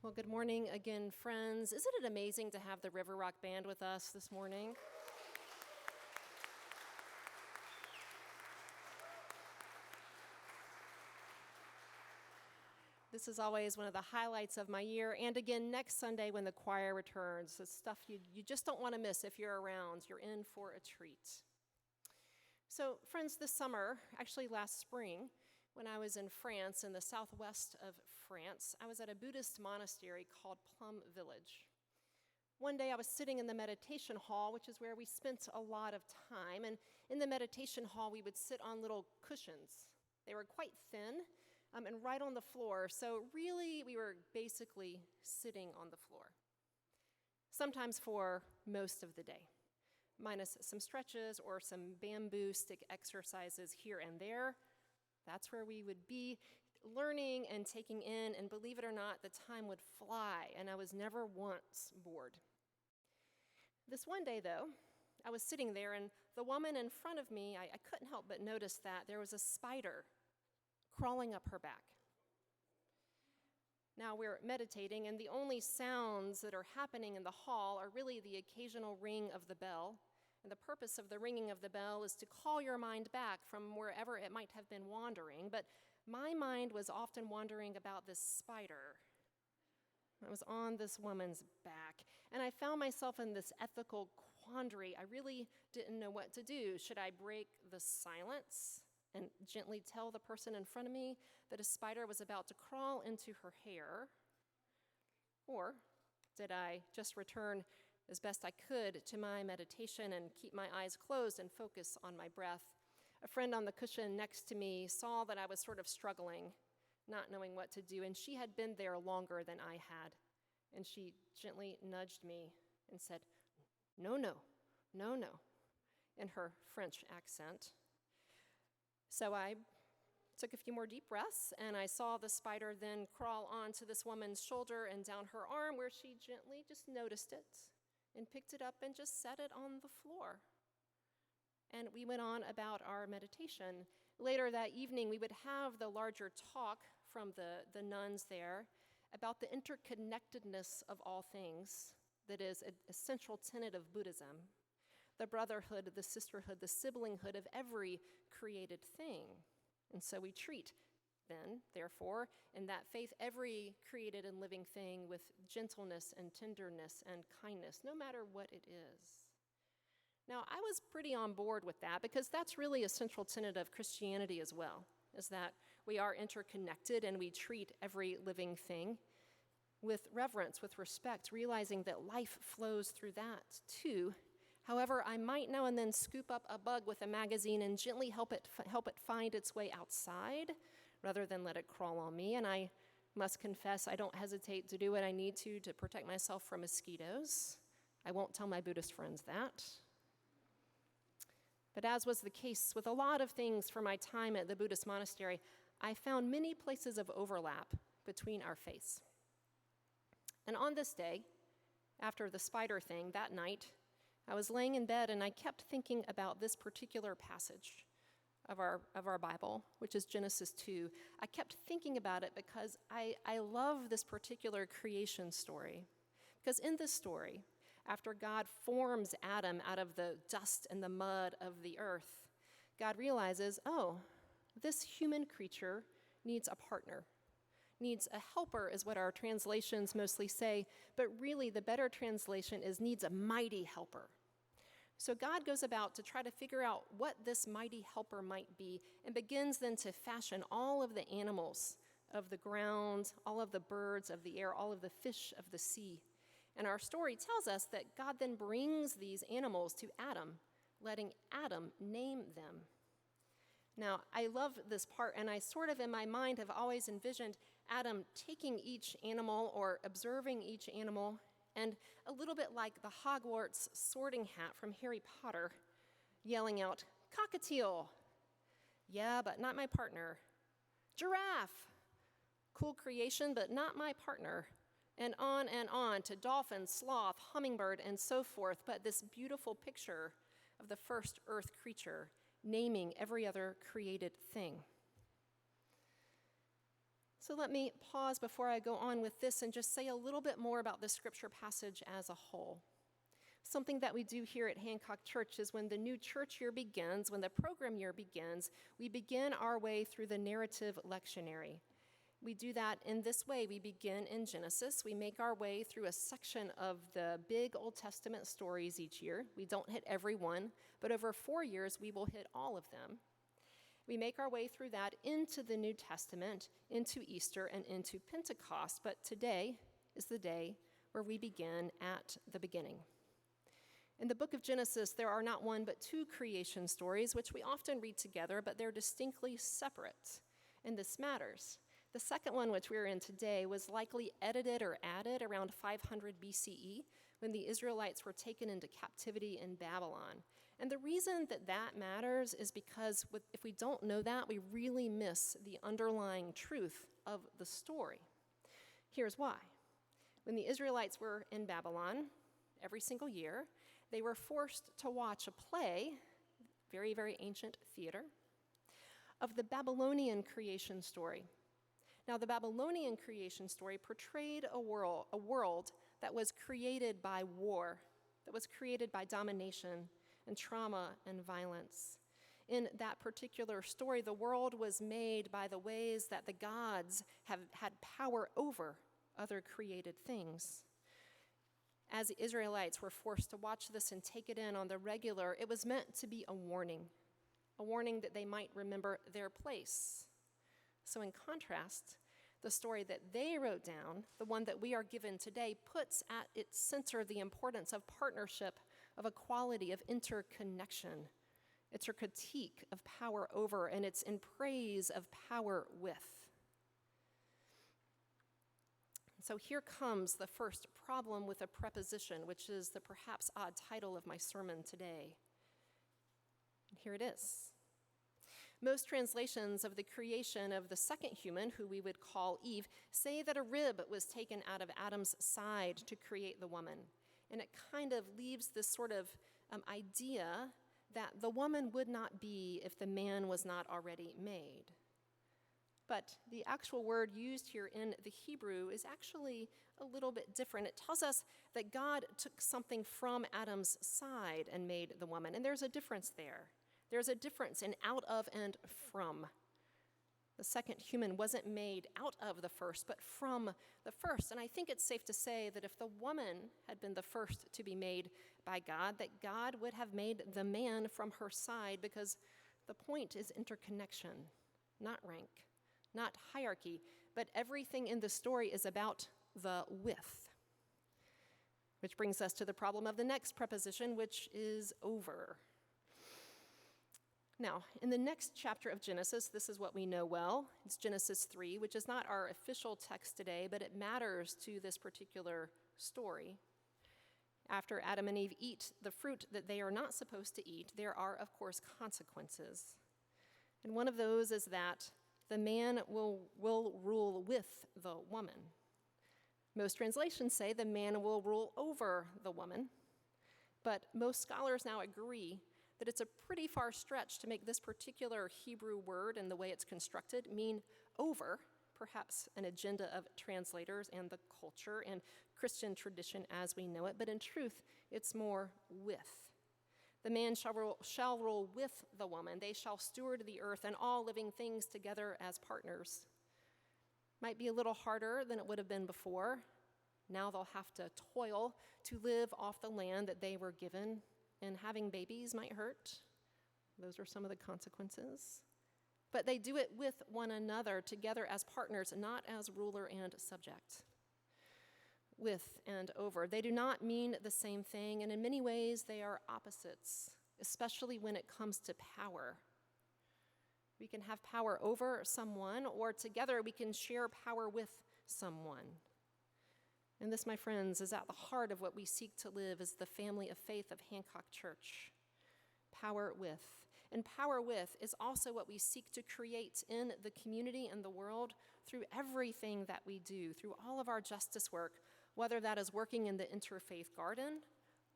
Well, good morning again, friends. Isn't it amazing to have the River Rock Band with us this morning? This is always one of the highlights of my year, and again next Sunday when the choir returns. It's stuff you just don't want to miss if you're around. You're in for a treat. So, friends, this summer, actually last spring, when I was in France, in the southwest of France, I was at a Buddhist monastery called Plum Village. One day I was sitting in the meditation hall, which is where we spent a lot of time, and in the meditation hall we would sit on little cushions. They were quite thin and right on the floor, so really we were basically sitting on the floor, sometimes for most of the day, minus some stretches or some bamboo stick exercises here and there. That's where we would be learning and taking in, and believe it or not, the time would fly, and I was never once bored. This one day, though, I was sitting there, and the woman in front of me, I couldn't help but notice that there was a spider crawling up her back. Now we're meditating, and the only sounds that are happening in the hall are really the occasional ring of the bell. And the purpose of the ringing of the bell is to call your mind back from wherever it might have been wandering. But my mind was often wandering about this spider. I was on this woman's back, and I found myself in this ethical quandary. I really didn't know what to do. Should I break the silence and gently tell the person in front of me that a spider was about to crawl into her hair? Or did I just return as best I could to my meditation and keep my eyes closed and focus on my breath? A friend on the cushion next to me saw that I was sort of struggling, not knowing what to do, and she had been there longer than I had. And she gently nudged me and said, "No, no, no, no," in her French accent. So I took a few more deep breaths, and I saw the spider then crawl onto this woman's shoulder and down her arm, where she gently just noticed it and picked it up and just set it on the floor. And we went on about our meditation. Later that evening, we would have the larger talk from the nuns there about the interconnectedness of all things that is a central tenet of Buddhism. The brotherhood, the sisterhood, the siblinghood of every created thing. And so we treat then, therefore, in that faith, every created and living thing with gentleness and tenderness and kindness, no matter what it is. Now, I was pretty on board with that because that's really a central tenet of Christianity as well, is that we are interconnected and we treat every living thing with reverence, with respect, realizing that life flows through that too. However, I might now and then scoop up a bug with a magazine and gently help it find its way outside rather than let it crawl on me. And I must confess, I don't hesitate to do what I need to protect myself from mosquitoes. I won't tell my Buddhist friends that. But as was the case with a lot of things for my time at the Buddhist monastery, I found many places of overlap between our faiths. And on this day, after the spider thing that night, I was laying in bed and I kept thinking about this particular passage of our Bible, which is Genesis 2. I kept thinking about it because I love this particular creation story. Because in this story, after God forms Adam out of the dust and the mud of the earth, God realizes, this human creature needs a partner. Needs a helper is what our translations mostly say, but really the better translation is needs a mighty helper. So God goes about to try to figure out what this mighty helper might be and begins then to fashion all of the animals of the ground, all of the birds of the air, all of the fish of the sea. And our story tells us that God then brings these animals to Adam, letting Adam name them. Now, I love this part, and I sort of in my mind have always envisioned Adam taking each animal or observing each animal, and a little bit like the Hogwarts sorting hat from Harry Potter, yelling out, "Cockatiel! Yeah, but not my partner. Giraffe! Cool creation, but not my partner." And on to dolphin, sloth, hummingbird, and so forth, but this beautiful picture of the first earth creature naming every other created thing. So let me pause before I go on with this and just say a little bit more about this scripture passage as a whole. Something that we do here at Hancock Church is when the new church year begins, when the program year begins, we begin our way through the narrative lectionary. We do that in this way. We begin in Genesis. We make our way through a section of the big Old Testament stories each year. We don't hit every one, but over 4 years, we will hit all of them. We make our way through that into the New Testament, into Easter, and into Pentecost. But today is the day where we begin at the beginning. In the book of Genesis, there are not one but two creation stories, which we often read together, but they're distinctly separate. And this matters. The second one, which we're in today, was likely edited or added around 500 BCE when the Israelites were taken into captivity in Babylon. And the reason that that matters is because if we don't know that, we really miss the underlying truth of the story. Here's why. When the Israelites were in Babylon, every single year, they were forced to watch a play, very, very ancient theater, of the Babylonian creation story. Now, the Babylonian creation story portrayed a world that was created by war, that was created by domination and trauma and violence. In that particular story, the world was made by the ways that the gods have had power over other created things. As the Israelites were forced to watch this and take it in on the regular, it was meant to be a warning that they might remember their place. So in contrast, the story that they wrote down, the one that we are given today, puts at its center the importance of partnership, of equality, of interconnection. It's a critique of power over, and it's in praise of power with. So here comes the first problem with a preposition, which is the perhaps odd title of my sermon today. And here it is. Most translations of the creation of the second human, who we would call Eve, say that a rib was taken out of Adam's side to create the woman. And it kind of leaves this sort of idea that the woman would not be if the man was not already made. But the actual word used here in the Hebrew is actually a little bit different. It tells us that God took something from Adam's side and made the woman. And there's a difference there. There's a difference in out of and from. The second human wasn't made out of the first, but from the first. And I think it's safe to say that if the woman had been the first to be made by God, that God would have made the man from her side, because the point is interconnection, not rank, not hierarchy, but everything in the story is about the with. Which brings us to the problem of the next preposition, which is over. Now, in the next chapter of Genesis, this is what we know well. It's Genesis 3, which is not our official text today, but it matters to this particular story. After Adam and Eve eat the fruit that they are not supposed to eat, there are, of course, consequences. And one of those is that the man will rule with the woman. Most translations say the man will rule over the woman, but most scholars now agree that it's a pretty far stretch to make this particular Hebrew word and the way it's constructed mean over, perhaps an agenda of translators and the culture and Christian tradition as we know it, but in truth, it's more with. The man shall rule with the woman. They shall steward the earth and all living things together as partners. Might be a little harder than it would have been before. Now they'll have to toil to live off the land that they were given, and having babies might hurt. Those are some of the consequences. But they do it with one another, together as partners, not as ruler and subject. With and over. They do not mean the same thing, and in many ways they are opposites, especially when it comes to power. We can have power over someone, or together we can share power with someone. And this, my friends, is at the heart of what we seek to live as the family of faith of Hancock Church. Power with. And power with is also what we seek to create in the community and the world through everything that we do, through all of our justice work, whether that is working in the interfaith garden,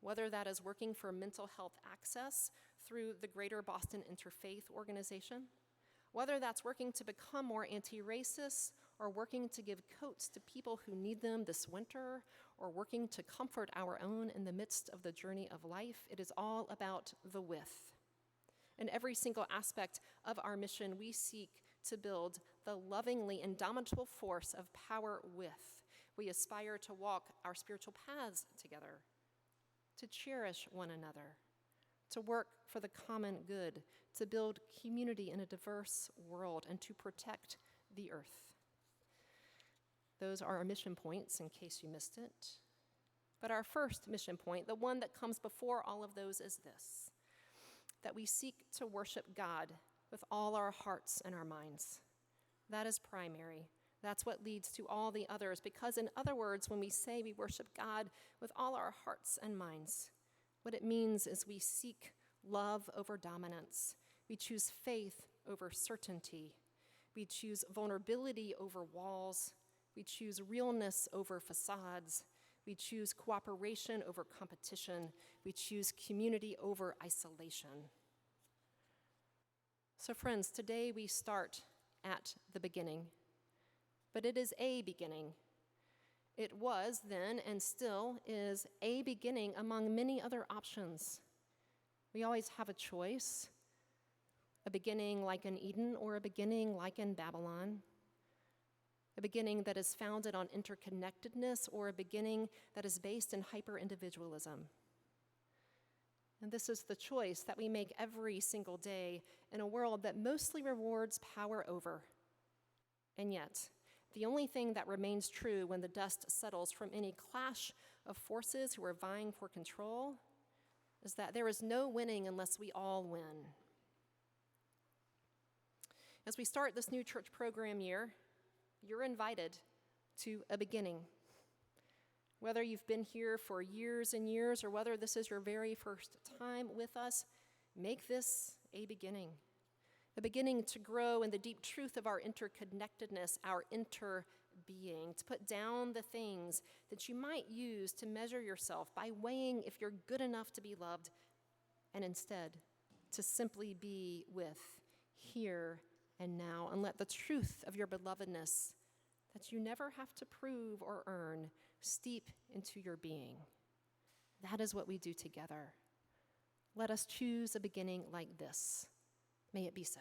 whether that is working for mental health access through the Greater Boston Interfaith Organization, whether that's working to become more anti-racist or working to give coats to people who need them this winter, or working to comfort our own in the midst of the journey of life. It is all about the with. In every single aspect of our mission, we seek to build the lovingly indomitable force of power with. We aspire to walk our spiritual paths together, to cherish one another, to work for the common good, to build community in a diverse world, and to protect the earth. Those are our mission points, in case you missed it. But our first mission point, the one that comes before all of those, is this: that we seek to worship God with all our hearts and our minds. That is primary. That's what leads to all the others, because in other words, when we say we worship God with all our hearts and minds, what it means is we seek love over dominance. We choose faith over certainty. We choose vulnerability over walls. We choose realness over facades. We choose cooperation over competition. We choose community over isolation. So friends, today we start at the beginning, but it is a beginning. It was then and still is a beginning among many other options. We always have a choice, a beginning like in Eden or a beginning like in Babylon, a beginning that is founded on interconnectedness or a beginning that is based in hyper-individualism. And this is the choice that we make every single day in a world that mostly rewards power over. And yet, the only thing that remains true when the dust settles from any clash of forces who are vying for control is that there is no winning unless we all win. As we start this new church program year, you're invited to a beginning. Whether you've been here for years and years or whether this is your very first time with us, make this a beginning to grow in the deep truth of our interconnectedness, our interbeing, to put down the things that you might use to measure yourself by weighing if you're good enough to be loved, and instead to simply be with here and now, and let the truth of your belovedness that you never have to prove or earn steep into your being. That is what we do together. Let us choose a beginning like this. May it be so.